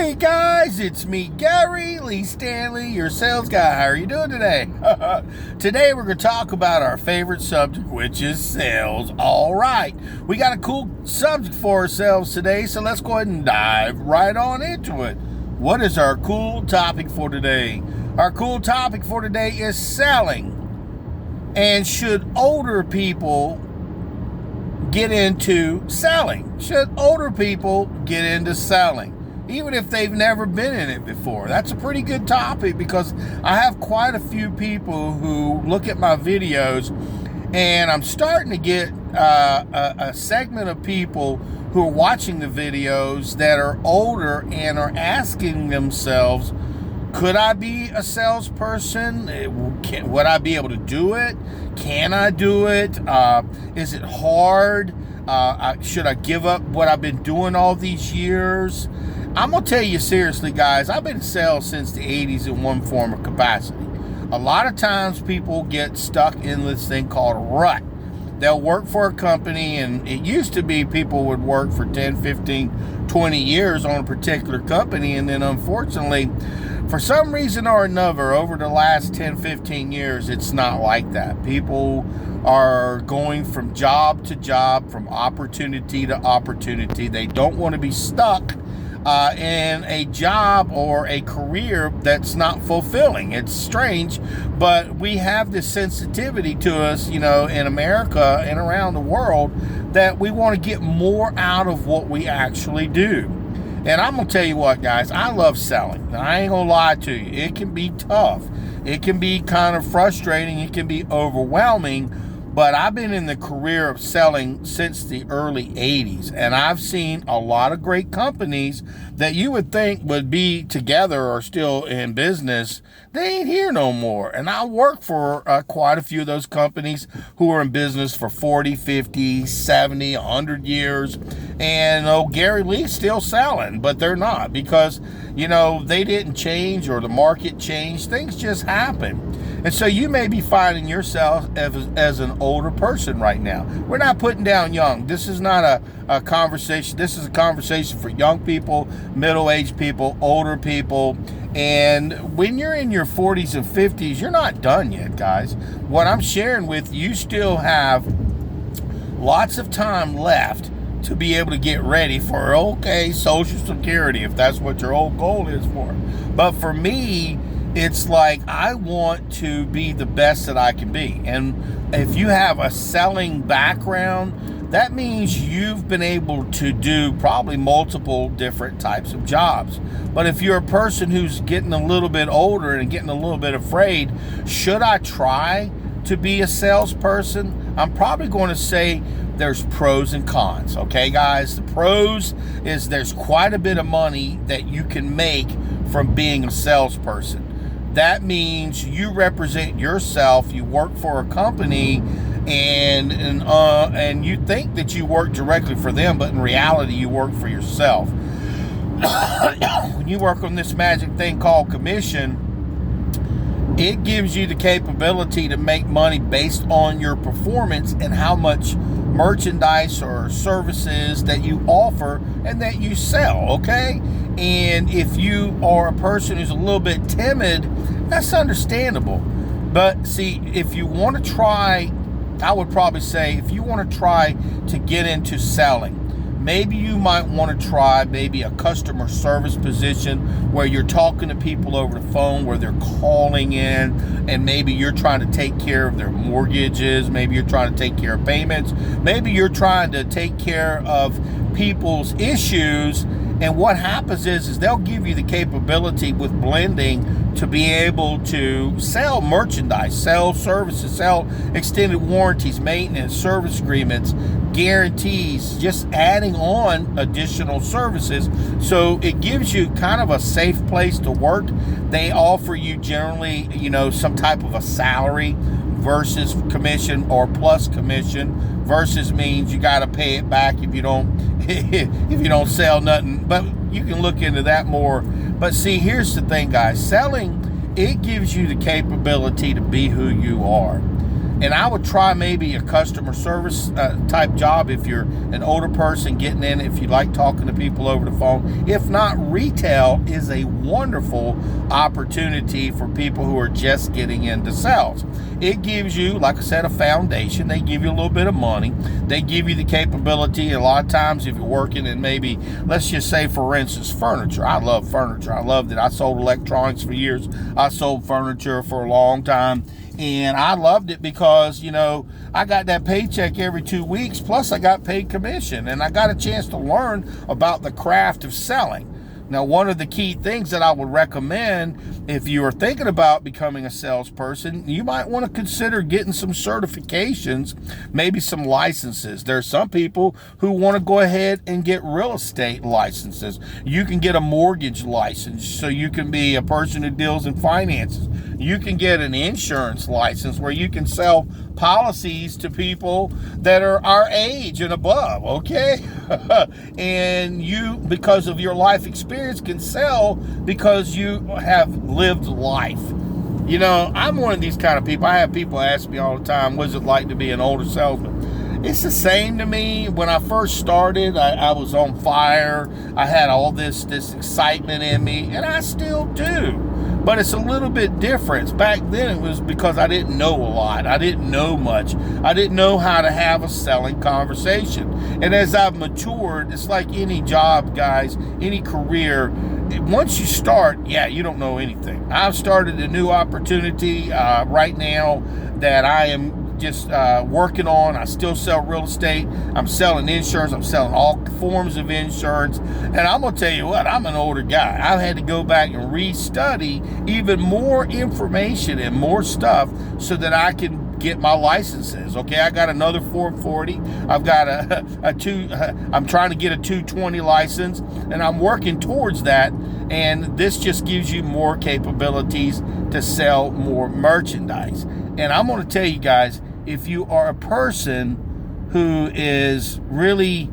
Hey guys, it's me, Gary Lee Stanley, your sales guy. How are you doing today? Today we're going to talk about our favorite subject, which is sales. All right, we got a cool subject for ourselves today, so let's go ahead and dive right on into it. What is our cool topic for today? Our cool topic for today is selling. And should older people get into selling? Should older people get into selling? Even if they've never been in it before. That's a pretty good topic because I have quite a few people who look at my videos, and I'm starting to get a segment of people who are watching the videos that are older and are asking themselves, could I be a salesperson? Would I be able to do it? Can I do it? Is it hard? Should I give up what I've been doing all these years? I'm going to tell you seriously, guys, I've been in sales since the 80s in one form or capacity. A lot of times people get stuck in this thing called a rut. They'll work for a company, and it used to be people would work for 10, 15, 20 years on a particular company, and then unfortunately, for some reason or another, over the last 10, 15 years, it's not like that. People are going from job to job, from opportunity to opportunity. They don't want to be stuck in a job or a career that's not fulfilling. It's strange, but we have this sensitivity to us, in America and around the world, that we want to get more out of what we actually do. And I'm going to tell you what, guys, I love selling. I ain't going to lie to you. It can be tough. It can be kind of frustrating. It can be overwhelming. But I've been in the career of selling since the early 80s, and I've seen a lot of great companies that you would think would be together or still in business. They ain't here no more. And I work for quite a few of those companies who are in business for 40, 50, 70, 100 years. And Gary Lee's still selling, but they're not because, they didn't change or the market changed. Things just happen. And so you may be finding yourself as an older person right now. We're not putting down young. This is not a conversation. This is a conversation for young people, middle-aged people, older people. And when you're in your 40s and 50s, you're not done yet, guys. What I'm sharing with you still have lots of time left to be able to get ready for, Social Security, if that's what your old goal is for. But for me, it's like I want to be the best that I can be. And if you have a selling background, that means you've been able to do probably multiple different types of jobs. But if you're a person who's getting a little bit older and getting a little bit afraid, should I try to be a salesperson? I'm probably going to say there's pros and cons. Okay, guys? The pros is there's quite a bit of money that you can make from being a salesperson. That means you represent yourself. You work for a company, and you think that you work directly for them, but in reality, you work for yourself. When you work on this magic thing called commission, it gives you the capability to make money based on your performance and how much merchandise or services that you offer and that you sell, okay? And if you are a person who's a little bit timid, that's understandable. But see, if you want to try, I would probably say, if you want to try to get into selling, maybe you might want to try maybe a customer service position where you're talking to people over the phone, where they're calling in, and maybe you're trying to take care of their mortgages. Maybe you're trying to take care of payments. Maybe you're trying to take care of people's issues. And what happens is they'll give you the capability with blending to be able to sell merchandise, sell services, sell extended warranties, maintenance, service agreements, guarantees, just adding on additional services. So it gives you kind of a safe place to work. They offer you generally, some type of a salary versus commission or plus commission versus means you got to pay it back if you don't sell nothing. But you can look into that more. But see, here's the thing, guys. Selling, it gives you the capability to be who you are. And I would try maybe a customer service type job if you're an older person getting in, if you like talking to people over the phone. If not, retail is a wonderful opportunity for people who are just getting into sales. It gives you, like I said, a foundation. They give you a little bit of money. They give you the capability. A lot of times if you're working in maybe, let's just say, for instance, furniture. I love furniture. I loved it. I sold electronics for years. I sold furniture for a long time. And I loved it because, I got that paycheck every 2 weeks, plus I got paid commission, and I got a chance to learn about the craft of selling. Now, one of the key things that I would recommend if you are thinking about becoming a salesperson, you might want to consider getting some certifications, maybe some licenses. There are some people who want to go ahead and get real estate licenses. You can get a mortgage license, so you can be a person who deals in finances. You can get an insurance license where you can sell policies to people that are our age and above, okay? And you, because of your life experience, can sell because you have lived life. I'm one of these kind of people. I have people ask me all the time, what is it like to be an older salesman? It's the same to me. When I first started, I was on fire. I had all this excitement in me, and I still do. But it's a little bit different. Back then, it was because I didn't know a lot. I didn't know much. I didn't know how to have a selling conversation. And as I've matured, it's like any job, guys, any career. Once you start, you don't know anything. I've started a new opportunity right now that I am just working on. I still sell real estate. I'm selling insurance. I'm selling all forms of insurance. And I'm going to tell you what, I'm an older guy. I've had to go back and restudy even more information and more stuff so that I can get my licenses. Okay, I got another 440. I've got I'm trying to get a 220 license, and I'm working towards that. And this just gives you more capabilities to sell more merchandise. And I'm going to tell you guys, if you are a person who is really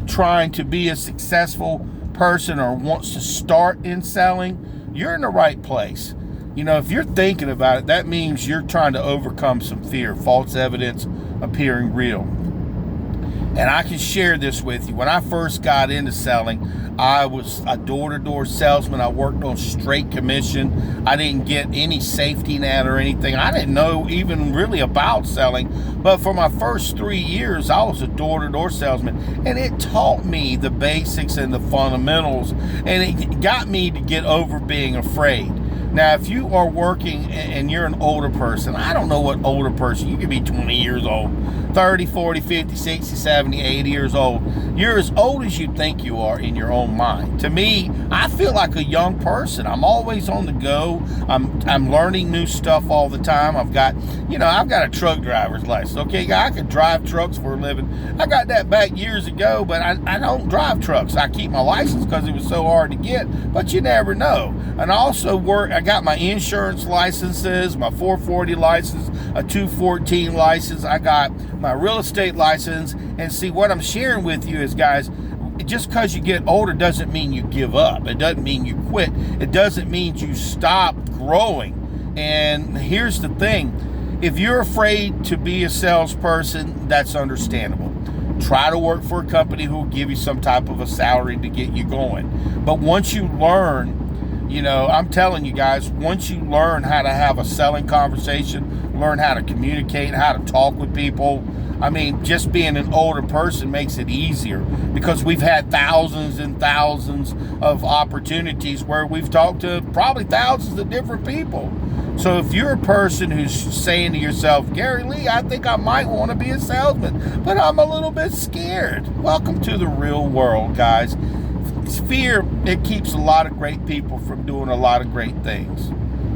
trying to be a successful person or wants to start in selling, you're in the right place. If you're thinking about it, that means you're trying to overcome some fear, false evidence appearing real. And I can share this with you. When I first got into selling, I was a door-to-door salesman. I worked on straight commission. I didn't get any safety net or anything. I didn't know even really about selling. But for my first 3 years, I was a door-to-door salesman. And it taught me the basics and the fundamentals. And it got me to get over being afraid. Now, if you are working and you're an older person, I don't know what older person, you could be 20 years old, 30, 40, 50, 60, 70, 80 years old. You're as old as you think you are in your own mind. To me, I feel like a young person. I'm always on the go. I'm learning new stuff all the time. I've got a truck driver's license. Okay, I could drive trucks for a living. I got that back years ago, but I don't drive trucks. I keep my license because it was so hard to get, but you never know. And I also I got my insurance licenses, my 440 license, a 214 license. I got my real estate license. And see, what I'm sharing with you is, guys, just because you get older doesn't mean you give up. It doesn't mean you quit. It doesn't mean you stop growing. And here's the thing. If you're afraid to be a salesperson, that's understandable. Try to work for a company who will give you some type of a salary to get you going. But once you learn, I'm telling you guys, once you learn how to have a selling conversation, learn how to communicate, how to talk with people, just being an older person makes it easier because we've had thousands and thousands of opportunities where we've talked to probably thousands of different people. So if you're a person who's saying to yourself, Gary Lee, I think I might want to be a salesman, but I'm a little bit scared. Welcome to the real world, guys. Fear, it keeps a lot of great people from doing a lot of great things.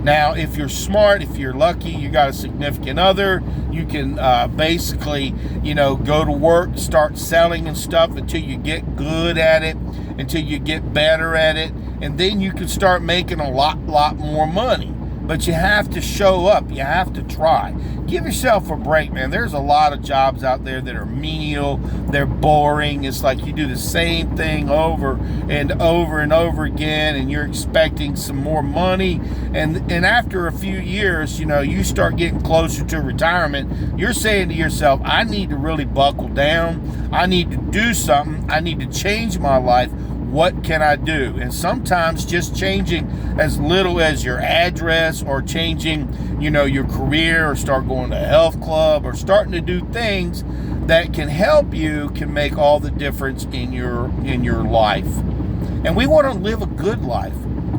Now, if you're smart, if you're lucky, you got a significant other, you can basically, go to work, start selling and stuff until you get good at it, until you get better at it, and then you can start making a lot more money. but you have to show up. You have to try. Give yourself a break, man. There's a lot of jobs out there that are menial. They're boring. It's like you do the same thing over and over and over again, and you're expecting some more money. And after a few years, you start getting closer to retirement. You're saying to yourself, I need to really buckle down. I need to do something. I need to change my life. What can I do? And sometimes just changing as little as your address, or changing, your career, or start going to a health club, or starting to do things that can help you, can make all the difference in your life. And we want to live a good life.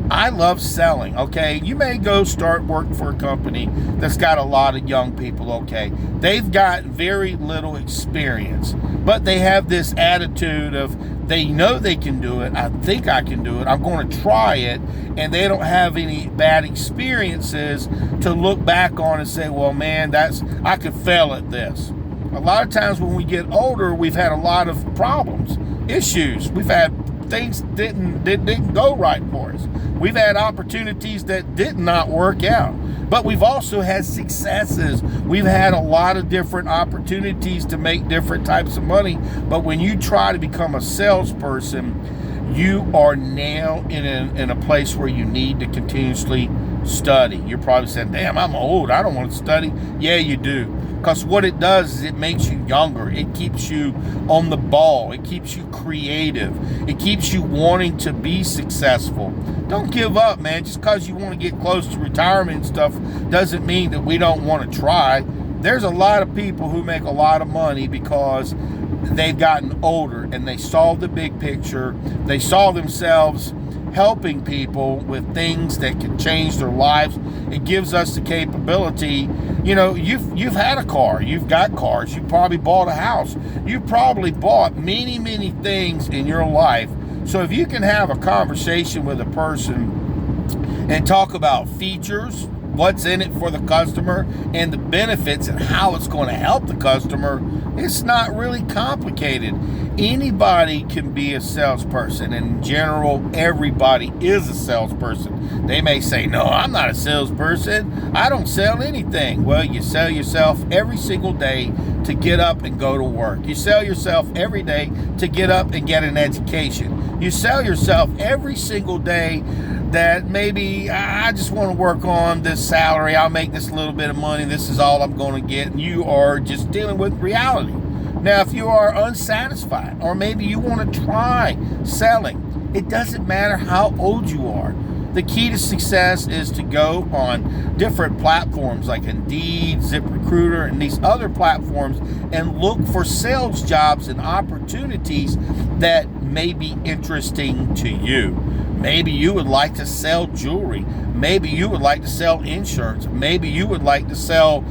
I love selling, okay? You may go start work for a company that's got a lot of young people, okay? They've got very little experience, but they have this attitude of, they know they can do it. I think I can do it. I'm going to try it. And they don't have any bad experiences to look back on and say, well, man, I could fail at this. A lot of times when we get older, we've had a lot of problems, issues. We've had things didn't go right for us. We've had opportunities that did not work out, but we've also had successes. We've had a lot of different opportunities to make different types of money. But when you try to become a salesperson, you are now in a place where you need to continuously study. You're probably saying, damn, I'm old, I don't want to study. Yeah, you do. Because what it does is it makes you younger. It keeps you on the ball. It keeps you creative. It keeps you wanting to be successful. Don't give up, man. Just because you want to get close to retirement and stuff doesn't mean that we don't want to try. There's a lot of people who make a lot of money because they've gotten older and they saw the big picture. They saw themselves helping people with things that can change their lives. It gives us the capability. You've had a car, you've got cars, you probably bought a house, you probably bought many, many things in your life. So if you can have a conversation with a person and talk about features, what's in it for the customer, and the benefits and how it's going to help the customer, it's not really complicated. Anybody can be a salesperson. In general, everybody is a salesperson. They may say, no, I'm not a salesperson. I don't sell anything. Well, you sell yourself every single day to get up and go to work. You sell yourself every day to get up and get an education. You sell yourself every single day that maybe I just want to work on this salary. I'll make this little bit of money. This is all I'm going to get. And you are just dealing with reality. Now, if you are unsatisfied, or maybe you want to try selling, it doesn't matter how old you are. The key to success is to go on different platforms like Indeed, ZipRecruiter, and these other platforms and look for sales jobs and opportunities that may be interesting to you. Maybe you would like to sell jewelry. Maybe you would like to sell insurance. Maybe you would like to sell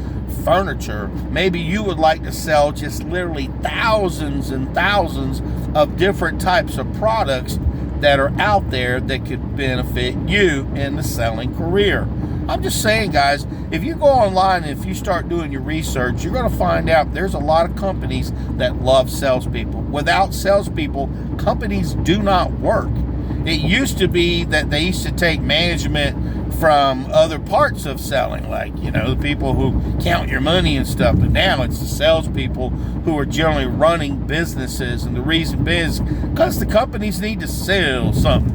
furniture. Maybe you would like to sell just literally thousands and thousands of different types of products that are out there that could benefit you in the selling career. I'm just saying, guys, if you go online and if you start doing your research, you're going to find out there's a lot of companies that love salespeople. Without salespeople, companies do not work. It used to be that they used to take management from other parts of selling, like, the people who count your money and stuff. But now it's the salespeople who are generally running businesses. And the reason is because the companies need to sell something.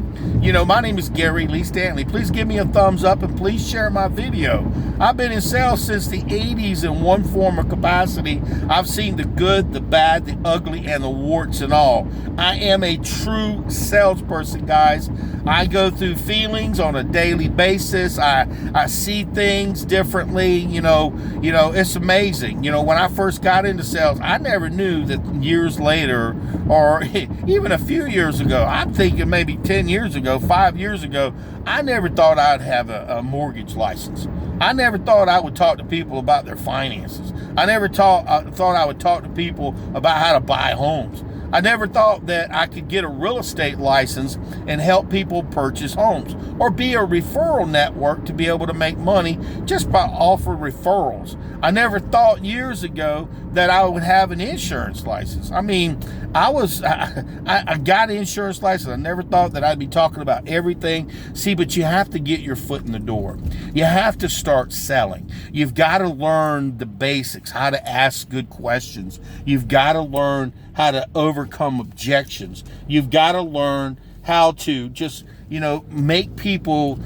My name is Gary Lee Stanley. Please give me a thumbs up and please share my video. I've been in sales since the 80s in one form or capacity. I've seen the good, the bad, the ugly, and the warts and all. I am a true salesperson, guys. I go through feelings on a daily basis. I see things differently. It's amazing. When I first got into sales, I never knew that years later, or even a few years ago, I'm thinking maybe 10 years ago, 5 years ago, I never thought I'd have a mortgage license. I never thought I would talk to people about their finances. I never thought I would talk to people about how to buy homes. I never thought that I could get a real estate license and help people purchase homes, or be a referral network to be able to make money just by offering referrals. I never thought years ago that I would have an insurance license. I mean, I got an insurance license. I never thought that I'd be talking about everything. See, but you have to get your foot in the door. You have to start selling. You've got to learn the basics, how to ask good questions. You've got to learn how to overcome objections. You've got to learn how to just, make people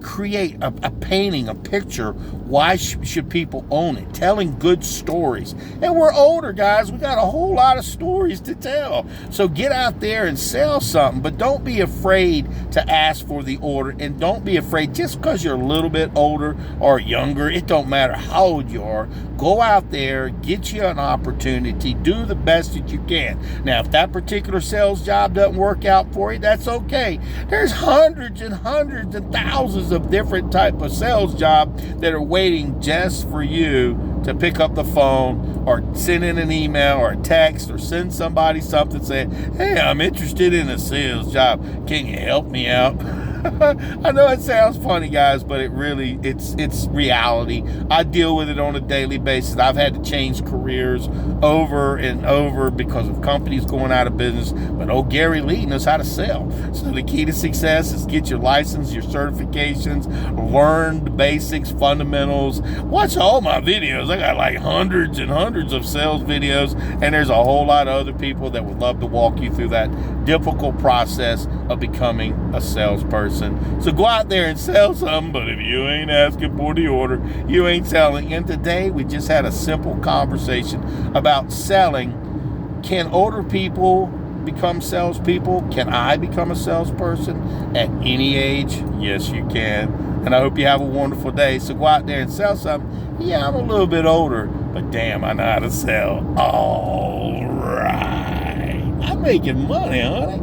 create a painting, a picture. Why should people own it? Telling good stories. And we're older, guys. We got a whole lot of stories to tell. So get out there and sell something, but don't be afraid to ask for the order, and don't be afraid just because you're a little bit older or younger. It don't matter how old you are. Go out there, get you an opportunity, do the best that you can. Now, if that particular sales job doesn't work out for you, that's okay. There's hundreds and hundreds and thousands of different type of sales jobs that are waiting just for you to pick up the phone or send in an email or a text or send somebody something saying, hey, I'm interested in a sales job. Can you help me out? I know it sounds funny, guys, but it's reality. I deal with it on a daily basis. I've had to change careers over and over because of companies going out of business. But old Gary Lee knows how to sell. So the key to success is get your license, your certifications, learn the basics, fundamentals. Watch all my videos. I got like hundreds and hundreds of sales videos, and there's a whole lot of other people that would love to walk you through that difficult process of becoming a salesperson. So go out there and sell something, but if you ain't asking for the order, you ain't selling. And today we just had a simple conversation about selling. Can older people become salespeople? Can I become a salesperson at any age? Yes, you can. And I hope you have a wonderful day. So go out there and sell something. Yeah, I'm a little bit older, but damn, I know how to sell. All right. I'm making money, honey.